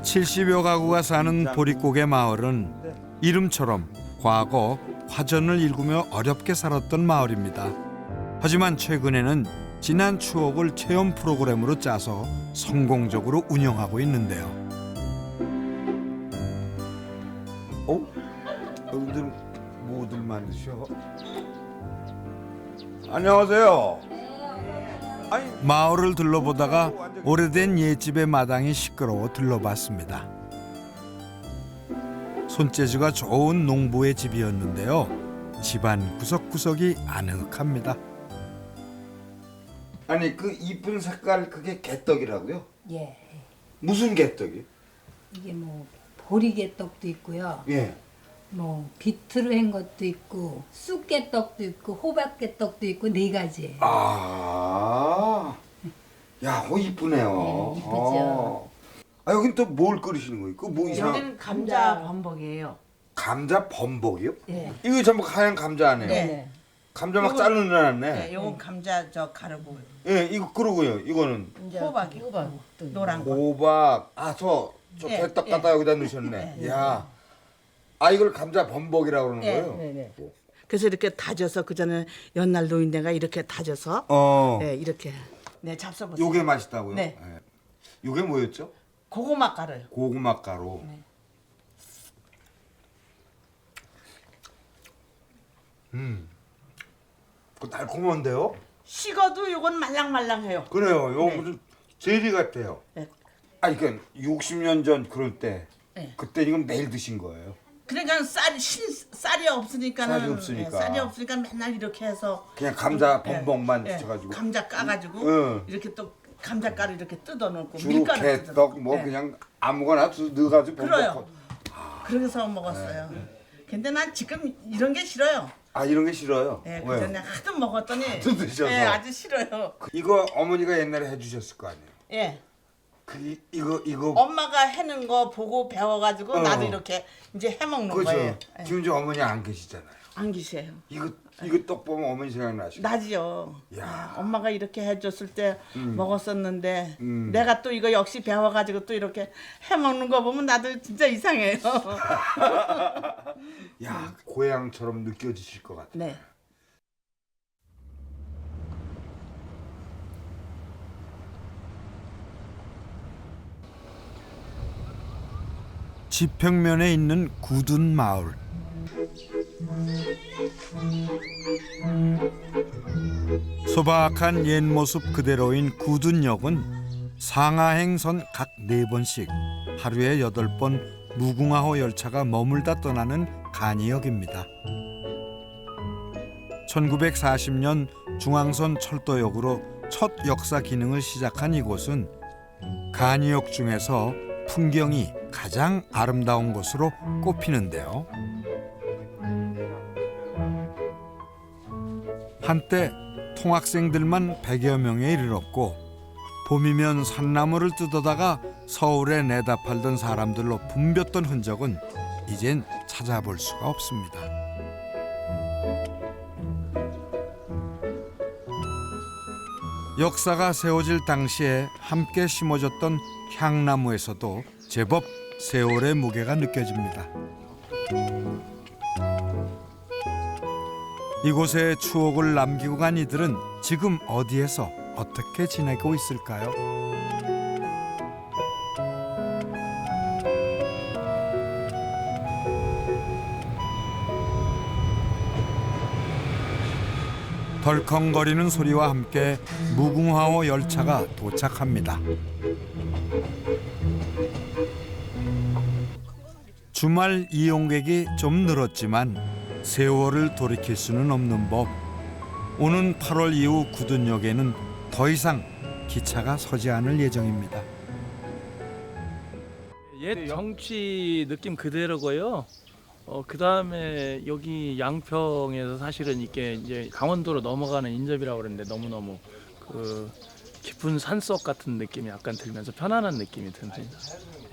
70여 가구가 사는 보릿고개 마을은 이름처럼 과거 화전을 일구며 어렵게 살았던 마을입니다. 하지만 최근에는 지난 추억을 체험 프로그램으로 짜서 성공적으로 운영하고 있는데요. 여러분들 뭐들 만드셔? 안녕하세요. 마을을 둘러보다가 오래된 옛집의 마당이 시끄러워 들러봤습니다. 손재주가 좋은 농부의 집이었는데요. 집안 구석구석이 아늑합니다. 그 이쁜 색깔 그게 개떡이라고요? 예. 무슨 개떡이? 이게 뭐 보리개떡도 있고요. 예. 뭐 비트로 한 것도 있고 쑥개떡도 있고 호박개떡도 있고 4가지예요. 야, 이쁘네요. 네, 이쁘죠. 아 여긴 또 뭘 끓이시는 거예요? 그 뭐 이상? 여기는 감자 범벅이에요. 감자 범벅이요? 예. 이거 전부 하얀 감자네요. 네. 감자 막 요건- 자르려놨네. 네, 요건 감자 가르고 예, 이거 그러고요. 이거는 호박이 노란 거. 호박. 저 예, 개떡 예. 갖다 여기다 넣으셨네. 예. 야, 이걸 감자 범벅이라고 그러는 예. 거예요? 그래서 이렇게 다져서 그 전에 연날 노인네가 이렇게 다져서 네, 이렇게 잡숴보세요. 요게 맛있다고요? 네. 예. 요게 뭐였죠? 고구마 가루요. 고구마 가루. 그 달콤한데요? 식어도 요건 말랑말랑해요. 그래요. 요 무슨 젤리 같아요. 네. 그러니까 60년 전 그럴 때 네. 그때 이건 매일 드신 거예요. 그러니까 쌀이 없으니까는 쌀이 없으니까. 쌀이 없으니까 맨날 이렇게 해서 그냥 감자 예, 범벅만 예, 주셔가지고. 감자 까가지고 응. 이렇게 또 감자 가루 이렇게 뜯어놓고 주로 밀가루 개떡 뭐 예. 그냥 아무거나 넣어가지고 그래요. 범벅. 그래서 먹었어요. 근데 난 지금 이런 게 싫어요. 이런 게 싫어요. 예, 왜요? 그전에 하도 먹었더니 하도 드셔서. 예, 아주 싫어요. 이거 어머니가 옛날에 해주셨을 거 아니에요. 예. 이거 엄마가 해는 거 보고 배워가지고 나도 이렇게 이제 해먹는 그죠. 거예요. 예. 지금 이제 어머니 안 계시잖아요. 안 계세요. 이거 떡 보면 어머니 생각나시죠? 나지요. 엄마가 이렇게 해줬을 때 음. 먹었었는데 내가 또 이거 역시 배워가지고 또 이렇게 해먹는 거 보면 나도 진짜 이상해요. 야, 고향처럼 느껴지실 것 같아요. 네. 지평면에 있는 굳은 마을. 소박한 옛 모습 그대로인 굳은역은 상하행선 각 4번씩 하루에 8번 무궁화호 열차가 머물다 떠나는 간이역입니다. 1940년 중앙선 철도역으로 첫 역사 기능을 시작한 이곳은 간이역 중에서 풍경이 가장 아름다운 곳으로 꼽히는데요. 한때 통학생들만 100여 명에 이르렀고 봄이면 산나물을 뜯어다가 서울에 내다 팔던 사람들로 붐볐던 흔적은 이젠 찾아볼 수가 없습니다. 역사가 세워질 당시에 함께 심어졌던 향나무에서도 제법 세월의 무게가 느껴집니다. 이곳에 추억을 남기고 간 이들은 지금 어디에서 어떻게 지내고 있을까요? 덜컹거리는 소리와 함께 무궁화호 열차가 도착합니다. 주말 이용객이 좀 늘었지만 세월을 돌이킬 수는 없는 법. 오는 8월 이후 굳은역에는 더 이상 기차가 서지 않을 예정입니다. 옛 정취 느낌 그대로고요. 그 다음에 여기 양평에서 사실은 이게 이제 강원도로 넘어가는 인접이라고 그러는데 너무너무 그 깊은 산속 같은 느낌이 약간 들면서 편안한 느낌이 듭니다.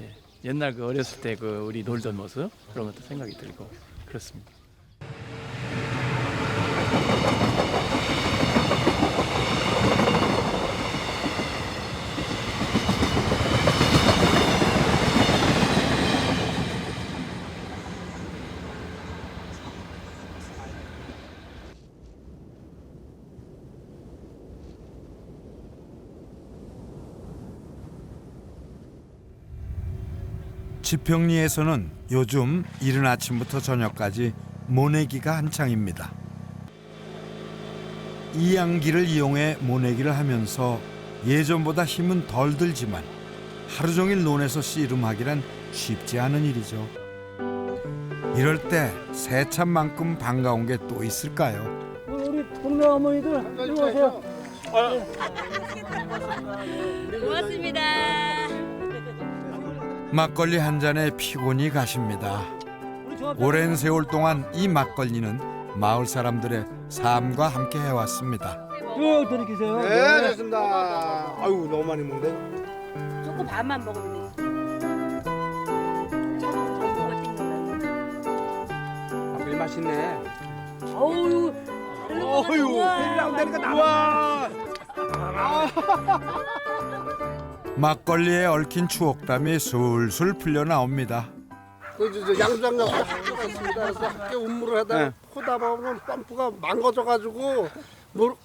예. 옛날 그 어렸을 때 그 우리 놀던 모습 그런 것도 생각이 들고 그렇습니다. 지평리에서는 요즘 이른 아침부터 저녁까지 모내기가 한창입니다. 이양기를 이용해 모내기를 하면서 예전보다 힘은 덜 들지만 하루 종일 논에서 씨름하기란 쉽지 않은 일이죠. 이럴 때 새참만큼 반가운 게 또 있을까요? 우리 동네 어머니들 이리 오세요. 고맙습니다. 막걸리 한 잔에 피곤이 가십니다. 오랜 세월 동안 이 막걸리는 마을 사람들의 삶과 함께 해왔습니다. 쭉 들이키세요. 네, 좋습니다. 아유, 너무 많이 먹네. 조금 반만 먹으면 돼. 맛있네. 어우, 어휴, 나온다니까 나와. 막걸리에 얽힌 추억담이 술술 풀려 나옵니다. 양주장 학교가 있습니다. 그래서 학교 업무를 하다 보다 보면 펌프가 망가져가지고 물을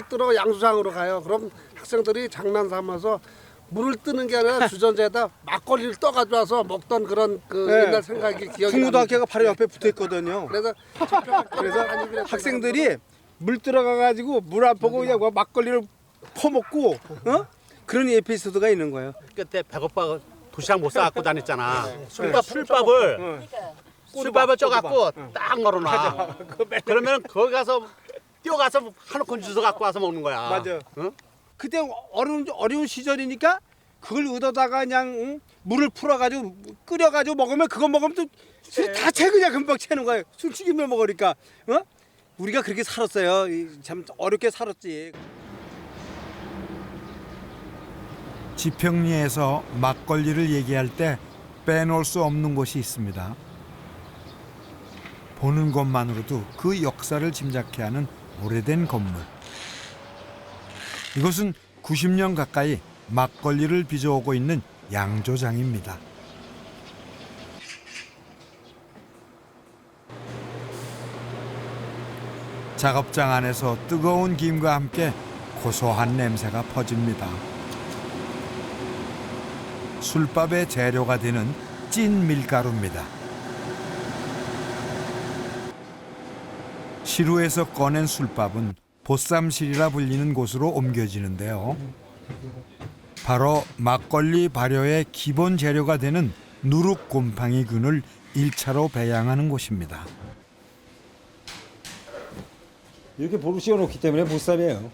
뜨러 양주장으로 가요. 그럼 학생들이 장난 삼아서 물을 뜨는 게 아니라 주전자에다 막걸리를 떠가지고 와서 먹던 그런 그 옛날 생각이 기억이 중고등학교가 바로 옆에 붙어 있거든요. 그래서 학생들이 물 들어가가지고 물 안 보고 그냥 막걸리를 퍼먹고 그런 에피소드가 있는 거예요. 그때 배고파 도시락 못 싸갖고 다녔잖아. 술밥을 쪄갖고 딱 널어놔. 그러면 거기 가서 뛰어가서 한 콘 주워 갖고 와서 먹는 거야. 맞아. 그때 어려운 시절이니까 그걸 얻어다가 그냥 물을 풀어가지고 끓여가지고 먹으면 그거 먹으면 또 다 채 그냥 금방 채는 거예요. 술치기면 먹으니까. 우리가 그렇게 살았어요. 참 어렵게 살았지. 지평리에서 막걸리를 얘기할 때 빼놓을 수 없는 곳이 있습니다. 보는 것만으로도 그 역사를 짐작케 하는 오래된 건물. 이곳은 90년 가까이 막걸리를 빚어오고 있는 양조장입니다. 작업장 안에서 뜨거운 김과 함께 고소한 냄새가 퍼집니다. 술밥의 재료가 되는 찐 밀가루입니다. 시루에서 꺼낸 술밥은 보쌈실이라 불리는 곳으로 옮겨지는데요. 바로 막걸리 발효의 기본 재료가 되는 누룩곰팡이균을 1차로 배양하는 곳입니다. 이렇게 볼을 씌워놓기 때문에 보쌈이에요.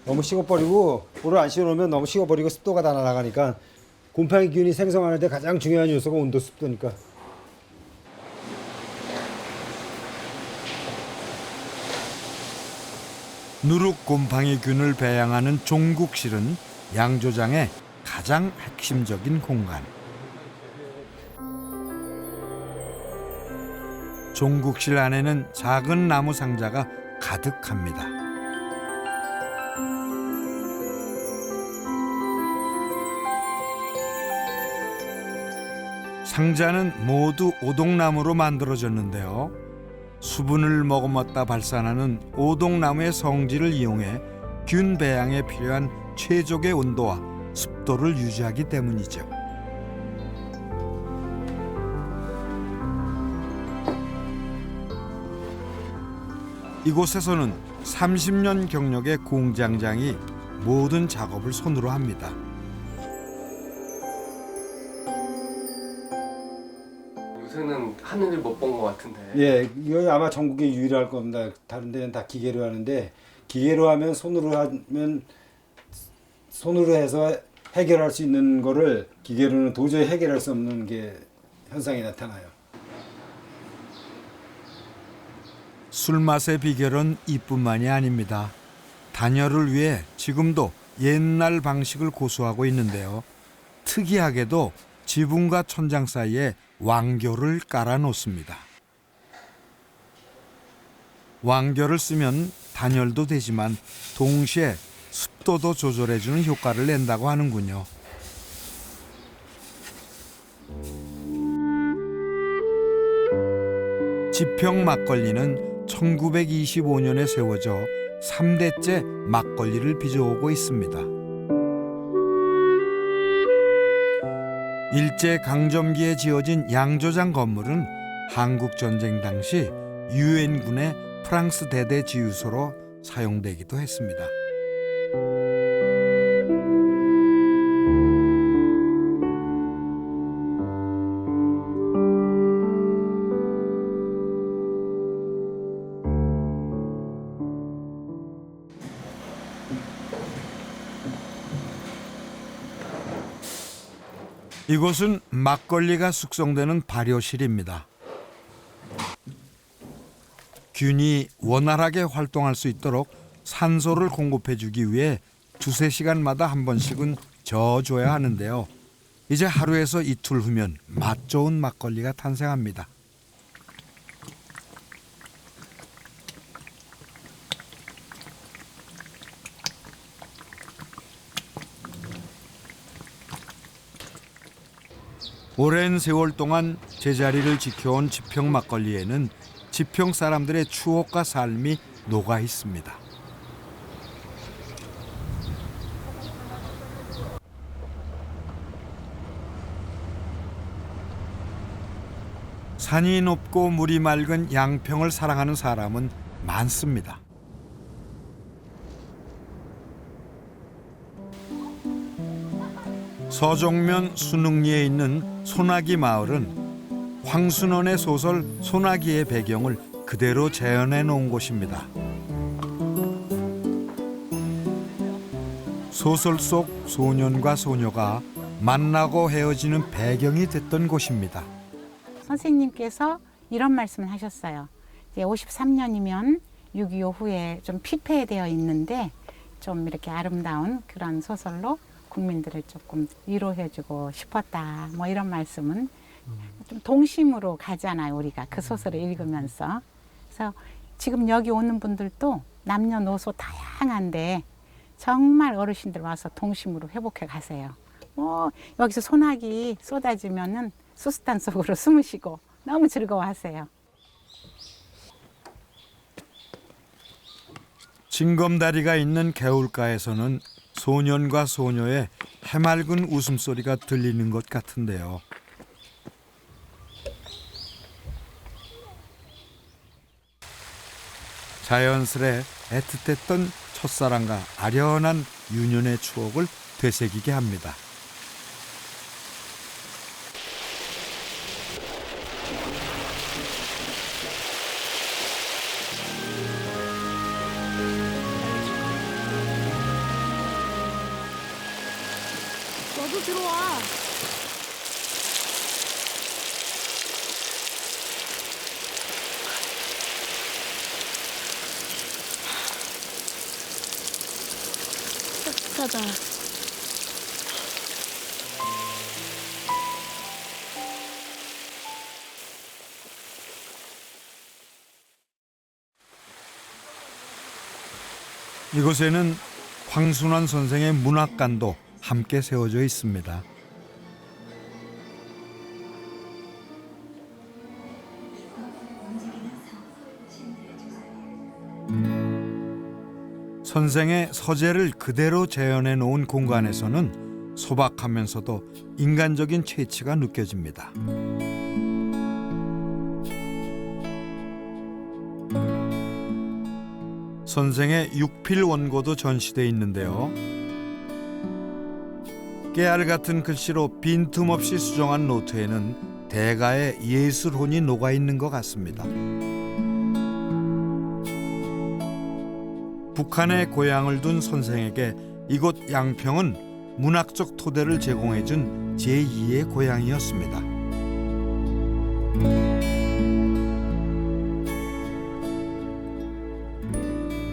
너무 식어버리고 볼을 안 씌워놓으면 너무 식어버리고 습도가 다 날아가니까 곰팡이균이 생성하는데 가장 중요한 요소가 온도 습도니까. 누룩곰팡이균을 배양하는 종국실은 양조장의 가장 핵심적인 공간. 종국실 안에는 작은 나무 상자가 가득합니다. 상자는 모두 오동나무로 만들어졌는데요. 수분을 머금었다 발산하는 오동나무의 성질을 이용해 균 배양에 필요한 최적의 온도와 습도를 유지하기 때문이죠. 이곳에서는 30년 경력의 공장장이 모든 작업을 손으로 합니다. 요새는 하늘을 못 본 것 같은데. 예, 이거 아마 전국에 유일할 겁니다. 다른 데는 다 기계로 하는데 기계로 하면 손으로 해서 해결할 수 있는 거를 기계로는 도저히 해결할 수 없는 게 현상이 나타나요. 술맛의 비결은 이뿐만이 아닙니다. 단열을 위해 지금도 옛날 방식을 고수하고 있는데요. 특이하게도 지붕과 천장 사이에 왕교를 깔아 놓습니다. 왕교를 쓰면 단열도 되지만 동시에 습도도 조절해주는 효과를 낸다고 하는군요. 지평 막걸리는 1925년에 세워져 3대째 막걸리를 빚어오고 있습니다. 일제강점기에 지어진 양조장 건물은 한국전쟁 당시 유엔군의 프랑스 대대 지휘소로 사용되기도 했습니다. 이곳은 막걸리가 숙성되는 발효실입니다. 균이 원활하게 활동할 수 있도록 산소를 공급해주기 위해 2~3시간마다 한 번씩은 저어줘야 하는데요. 이제 하루에서 이틀 후면 맛 좋은 막걸리가 탄생합니다. 오랜 세월 동안 제자리를 지켜온 지평 막걸리에는 지평 사람들의 추억과 삶이 녹아 있습니다. 산이 높고 물이 맑은 양평을 사랑하는 사람은 많습니다. 서종면 순흥리에 있는 소나기 마을은 황순원의 소설 소나기의 배경을 그대로 재현해 놓은 곳입니다. 소설 속 소년과 소녀가 만나고 헤어지는 배경이 됐던 곳입니다. 선생님께서 이런 말씀을 하셨어요. 이제 53년이면 6.25 후에 좀 피폐되어 있는데 좀 이렇게 아름다운 그런 소설로 국민들을 조금 위로해주고 싶었다. 뭐 이런 말씀은 좀 동심으로 가잖아요. 우리가 그 소설을 읽으면서. 그래서 지금 여기 오는 분들도 남녀노소 다양한데 정말 어르신들 와서 동심으로 회복해 가세요. 뭐 여기서 소나기 쏟아지면은 수수탄 속으로 숨으시고 너무 즐거워하세요. 징검다리가 있는 개울가에서는 소년과 소녀의 해맑은 웃음소리가 들리는 것 같은데요. 자연스레 애틋했던 첫사랑과 아련한 유년의 추억을 되새기게 합니다. 너도 들어와. 따뜻하다. 이곳에는 황순원 선생의 문학관도 함께 세워져 있습니다. 선생의 서재를 그대로 재현해 놓은 공간에서는 소박하면서도 인간적인 채취가 느껴집니다. 선생의 육필 원고도 전시돼 있는데요. 깨알 같은 글씨로 빈틈없이 수정한 노트에는 대가의 예술혼이 녹아 있는 것 같습니다. 북한에 고향을 둔 선생에게 이곳 양평은 문학적 토대를 제공해준 제2의 고향이었습니다.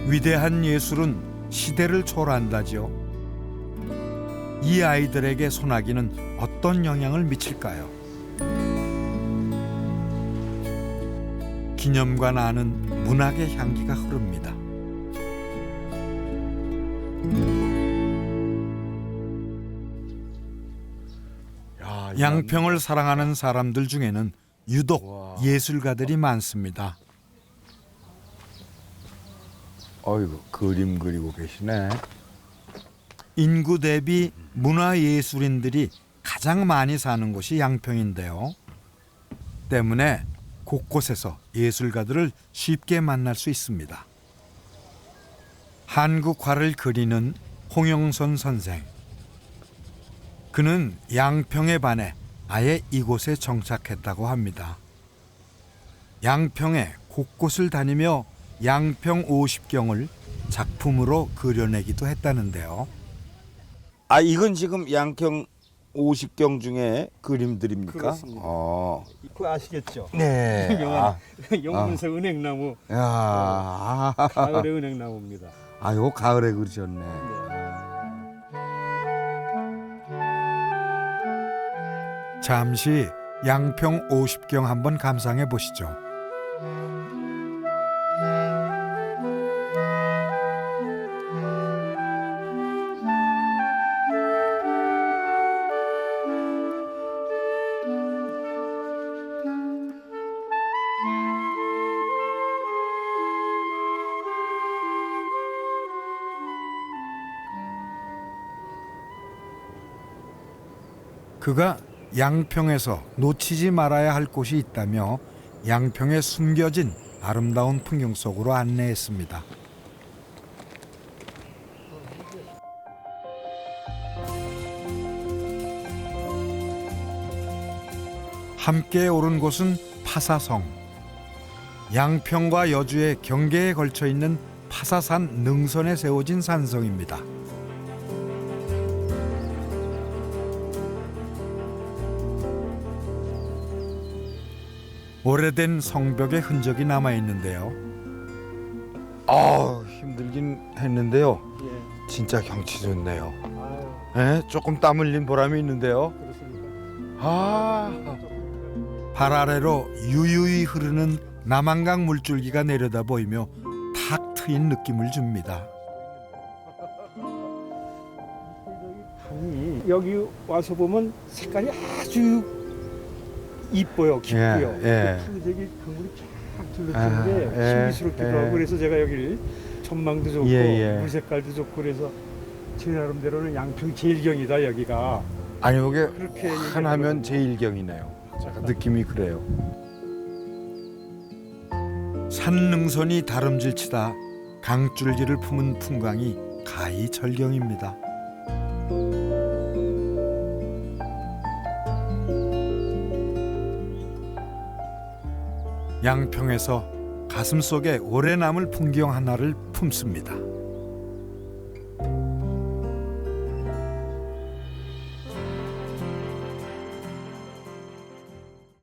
위대한 예술은 시대를 초월한다지요. 이 아이들에게 소나기는 어떤 영향을 미칠까요? 기념관 안은 문학의 향기가 흐릅니다. 양평을 사랑하는 사람들 중에는 유독 예술가들이 많습니다. 어이구, 그림 그리고 계시네. 인구 대비 문화예술인들이 가장 많이 사는 곳이 양평인데요. 때문에 곳곳에서 예술가들을 쉽게 만날 수 있습니다. 한국화를 그리는 홍영선 선생. 그는 양평에 반해 아예 이곳에 정착했다고 합니다. 양평의 곳곳을 다니며 양평 50경을 작품으로 그려내기도 했다는데요. 아, 이건 지금 양평 50경 중에 그림들입니까? 그렇습니다. 그거 아시겠죠? 네. 유명한 영문서 은행나무. 야. 가을의 은행나무입니다. 아, 요 가을에 그리셨네. 잠시 양평 50경 한번 감상해 보시죠. 그가 양평에서 놓치지 말아야 할 곳이 있다며 양평에 숨겨진 아름다운 풍경 속으로 안내했습니다. 함께 오른 곳은 파사성. 양평과 여주의 경계에 걸쳐 있는 파사산 능선에 세워진 산성입니다. 오래된 성벽의 흔적이 남아 있는데요. 힘들긴 했는데요. 진짜 경치 좋네요. 예, 조금 땀 흘린 보람이 있는데요. 발 아래로 유유히 흐르는 남한강 물줄기가 내려다 보이며 탁 트인 느낌을 줍니다. 여기 와서 보면 색깔이 아주 이뻐요, 깊고요. 저기 강물이 쫙 둘러지는데 신비스럽기도 하고 그래서 제가 여기를 전망도 좋고 물 색깔도 좋고 그래서 제 나름대로는 양평 제일경이다 여기가. 아니 여기 그렇게 환하면 제일경이네요. 제가 느낌이 그래요. 산능선이 다름질치다 강줄기를 품은 풍광이 가히 절경입니다. 양평에서 가슴속에 오래 남을 풍경 하나를 품습니다.